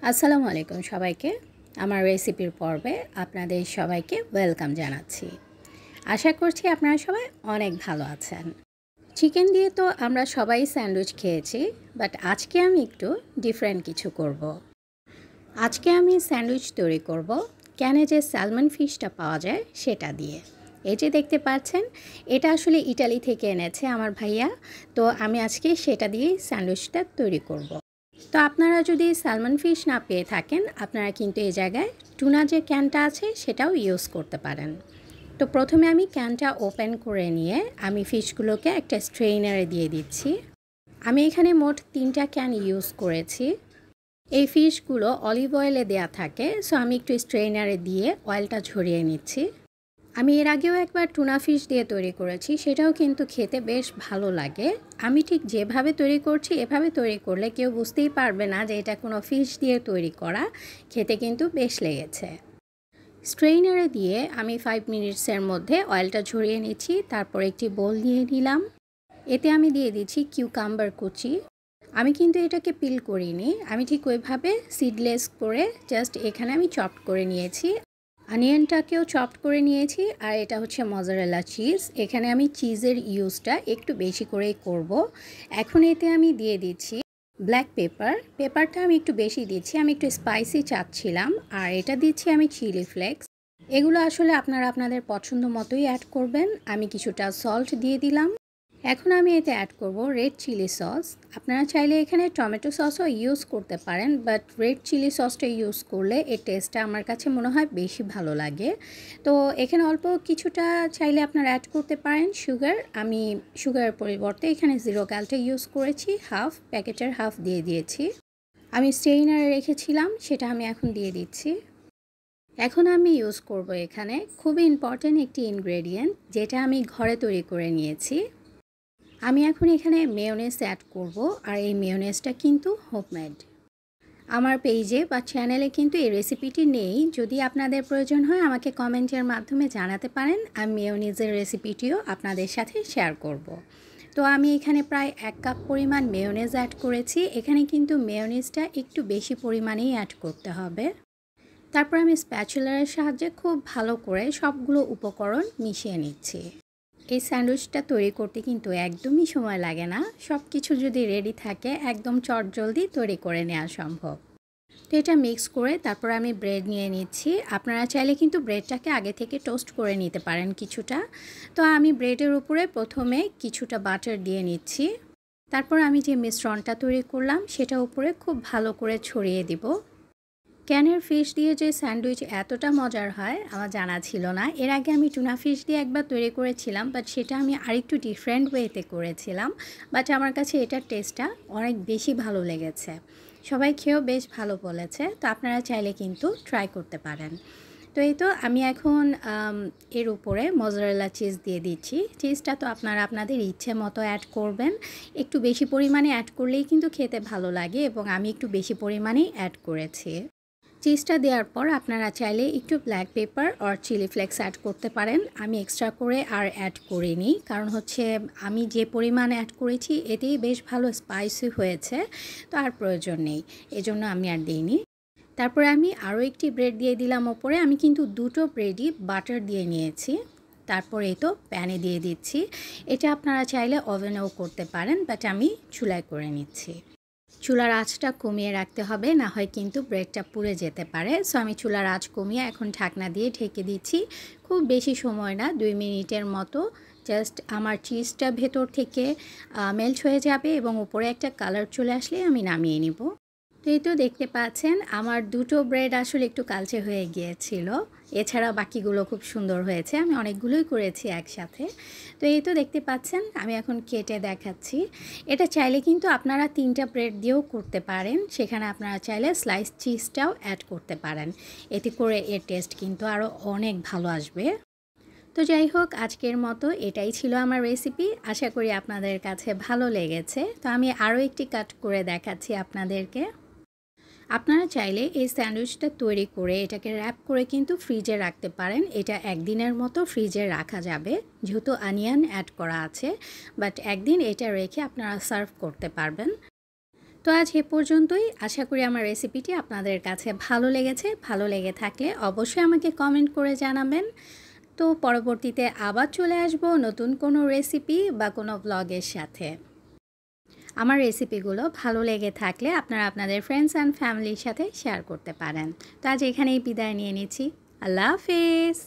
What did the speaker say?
আসসালামু আলাইকুম সবাইকে। আমার রেসিপির পর্বে আপনাদের সবাইকে ওয়েলকাম জানাচ্ছি। আশা করছি আপনারা সবাই অনেক ভালো আছেন। চিকেন দিয়ে তো আমরা সবাই স্যান্ডউইচ খেয়েছি, বাট আজকে আমি একটু ডিফারেন্ট কিছু করব। আজকে আমি স্যান্ডউইচ তৈরি করব ক্যানে যে স্যালমন ফিশটা পাওয়া যায় সেটা দিয়ে। এই যে দেখতে পাচ্ছেন, এটা আসলে ইটালি থেকে এনেছে আমার ভাইয়া। তো আমি আজকে সেটা দিয়েই স্যান্ডউইচটা তৈরি করব। তো আপনারা যদি স্যালমন ফিশ না পেয়ে থাকেন, আপনারা কিন্তু এই জায়গায় টুনা যে ক্যানটা আছে সেটাও ইউজ করতে পারেন। তো প্রথমে আমি ক্যানটা ওপেন করে নিয়ে আমি ফিশগুলোকে একটা স্ট্রেইনারে দিয়ে দিচ্ছি। আমি এখানে মোট 3টা ক্যান ইউজ করেছি। এই ফিশগুলো অলিভ অয়েলে দেয়া থাকে, সো আমি একটু স্ট্রেইনারে দিয়ে অয়েলটা ঝরিয়ে নিচ্ছি। আমি এর আগেও একবার টুনা ফিশ দিয়ে তৈরি করেছি, সেটাও কিন্তু খেতে বেশ ভালো লাগে। আমি ঠিক যেভাবে তৈরি করছি এভাবে তৈরি করলে কেউ বুঝতেই পারবে না যে এটা কোনো ফিশ দিয়ে তৈরি করা। খেতে কিন্তু বেশ লেগেছে। স্ট্রেইনারে দিয়ে আমি 5 মিনিটসের মধ্যে অয়েলটা ঝরিয়ে নিচ্ছি। তারপর একটি বোল নিয়ে নিলাম। এতে আমি দিয়ে দিচ্ছি কিউকাম্বার কুচি। আমি কিন্তু এটাকে পিল করিনি, আমি ঠিক ওইভাবে সিডলেস করে জাস্ট এখানে আমি চপড করে নিয়েছি। অনিয়নটাকেও চপড করে নিয়েছি। আর এটা হচ্ছে মজারেলা চিজ। এখানে আমি চিজের ইউজটা একটু বেশি করেই করব। এখন এতে আমি দিয়ে দিচ্ছি ব্ল্যাক পেপারটা আমি একটু বেশি দিচ্ছি, আমি একটু স্পাইসি চাচ্ছিলাম। আর এটা দিচ্ছি আমি চিলি ফ্লেক্স। এগুলো আসলে আপনারা আপনাদের পছন্দ মতোই অ্যাড করবেন। আমি কিছুটা সল্ট দিয়ে দিলাম। এখন আমি এতে অ্যাড করব রেড চিলি সস। আপনারা চাইলে এখানে টমেটো সসও ইউজ করতে পারেন, বাট রেড চিলি সসটা ইউজ করলে এর টেস্টটা আমার কাছে মনে হয় বেশি ভালো লাগে। তো এখানে অল্প কিছুটা চাইলে আপনারা অ্যাড করতে পারেন সুগার। আমি সুগারের পরিবর্তে এখানে 0 ক্যালটা ইউজ করেছি, প্যাকেটের হাফ দিয়ে দিয়েছি। আমি স্ট্রেইনারে রেখেছিলাম, সেটা আমি এখন দিয়ে দিচ্ছি। এখন আমি ইউজ করব এখানে খুবই ইম্পর্ট্যান্ট একটি ইনগ্রেডিয়েন্ট, যেটা আমি ঘরে তৈরি করে নিয়েছি। আমি এখন এখানে মেয়োনেজ অ্যাড করব। আর এই মেয়োনেজটা কিন্তু হোমমেড। আমার পেজে বা চ্যানেলে কিন্তু এই রেসিপিটি নেই। যদি আপনাদের প্রয়োজন হয় আমাকে কমেন্টের মাধ্যমে জানাতে পারেন, আমি মেয়োনেজের রেসিপিটিও আপনাদের সাথে শেয়ার করব। তো আমি এখানে প্রায় 1 কাপ পরিমাণ মেয়োনেজ অ্যাড করেছি। এখানে কিন্তু মেয়োনেজটা একটু বেশি পরিমাণেই অ্যাড করতে হবে। তারপর আমি স্প্যাচুলারের সাহায্যে খুব ভালো করে সবগুলো উপকরণ মিশিয়ে নিচ্ছি। এই স্যান্ডউইচটা তৈরি করতে কিন্তু একদমই সময় লাগে না। সব কিছু যদি রেডি থাকে একদম চটজলদি তৈরি করে নেওয়া সম্ভব। তো এটা মিক্স করে তারপর আমি ব্রেড নিয়ে নিচ্ছি। আপনারা চাইলে কিন্তু ব্রেডটাকে আগে থেকে টোস্ট করে নিতে পারেন কিছুটা। তো আমি ব্রেডের উপরে প্রথমে কিছুটা বাটার দিয়ে নিচ্ছি। তারপর আমি যে মিশ্রণটা তৈরি করলাম সেটা উপরে খুব ভালো করে ছড়িয়ে দিব। ক্যানের ফিশ দিয়ে যে স্যান্ডউইচ এতটা মজার হয় আমার জানা ছিল না। এর আগে আমি টুনা ফিশ দিয়ে একবার তৈরি করেছিলাম, বাট সেটা আমি আরেকটু ডিফারেন্ট ওয়েতে করেছিলাম। বাট আমার কাছে এটার টেস্টটা অনেক বেশি ভালো লেগেছে। সবাই খেয়েও বেশ ভালো বলেছে। তো আপনারা চাইলে কিন্তু ট্রাই করতে পারেন। তো এই তো আমি এখন এর উপরে মজারেলা চিজ দিয়ে দিচ্ছি। চিজটা তো আপনারা আপনাদের ইচ্ছে মতো অ্যাড করবেন। একটু বেশি পরিমাণে অ্যাড করলেই কিন্তু খেতে ভালো লাগে, এবং আমি একটু বেশি পরিমাণেই অ্যাড করেছি। চিজটা দেওয়ার পর আপনারা চাইলে একটু ব্ল্যাক পেপার আর চিলি ফ্লেক্স অ্যাড করতে পারেন। আমি এক্সট্রা করে আর অ্যাড করিনি, কারণ হচ্ছে আমি যে পরিমাণ অ্যাড করেছি এতেই বেশ ভালো স্পাইসি হয়েছে। তো আর প্রয়োজন নেই, এজন্য আমি আর দিইনি। তারপরে আমি আরও একটি ব্রেড দিয়ে দিলাম ওপরে। আমি কিন্তু 2টো ব্রেডই বাটার দিয়ে নিয়েছি। তারপরে এই তো প্যানে দিয়ে দিচ্ছি। এটা আপনারা চাইলে ওভেনেও করতে পারেন, বাট আমি চুলায় করে নিচ্ছি। চুলার আঁচটা কমিয়ে রাখতে হবে, না হয় কিন্তু ব্রেডটা পুড়ে যেতে পারে। সো আমি চুলার আঁচ কমিয়ে এখন ঢাকনা দিয়ে ঢেকে দিচ্ছি। খুব বেশি সময় না, 2 মিনিটের মতো। জাস্ট আমার চিজটা ভেতর থেকে মেল্ট হয়ে যাবে এবং উপরে একটা কালার চলে আসলে আমি নামিয়ে নিব। তো এই তো দেখতে পাচ্ছেন আমার 2টো ব্রেড আসলে একটু কালচে হয়ে গিয়েছিল। এছাড়া বাকিগুলো খুব সুন্দর হয়েছে। আমি অনেকগুলোই করেছি একসাথে। তো এই তো দেখতে পাচ্ছেন আমি এখন কেটে দেখাচ্ছি। এটা চাইলে কিন্তু আপনারা 3টা ব্রেড দিয়েও করতে পারেন। সেখানে আপনারা চাইলে স্লাইস চিজটাও অ্যাড করতে পারেন। এতে করে এর টেস্ট কিন্তু আরও অনেক ভালো আসবে। তো যাই হোক, আজকের মতো এটাই ছিল আমার রেসিপি। আশা করি আপনাদের কাছে ভালো লেগেছে। তো আমি আরও একটি কাট করে দেখাচ্ছি আপনাদেরকে। আপনারা চাইলে এই স্যান্ডউইচটা তৈরি করে এটাকে র্যাপ করে কিন্তু ফ্রিজে রাখতে পারেন। এটা একদিনের মতো ফ্রিজে রাখা যাবে, যেহেতু অনিয়ন অ্যাড করা আছে। বাট একদিন এটা রেখে আপনারা সার্ভ করতে পারবেন। তো আজ এ পর্যন্তই। আশা করি আমার রেসিপিটি আপনাদের কাছে ভালো লেগেছে। ভালো লেগে থাকলে অবশ্যই আমাকে কমেন্ট করে জানাবেন। তো পরবর্তীতে আবার চলে আসব নতুন কোনো রেসিপি বা কোনো ব্লগের সাথে। আমার রেসিপিগুলো ভালো লেগে থাকলে আপনারা আপনাদের ফ্রেন্ডস অ্যান্ড ফ্যামিলির সাথে শেয়ার করতে পারেন। তো আজ এখানেই বিদায় নিয়ে নিচ্ছি। আল্লাহ হাফেজ।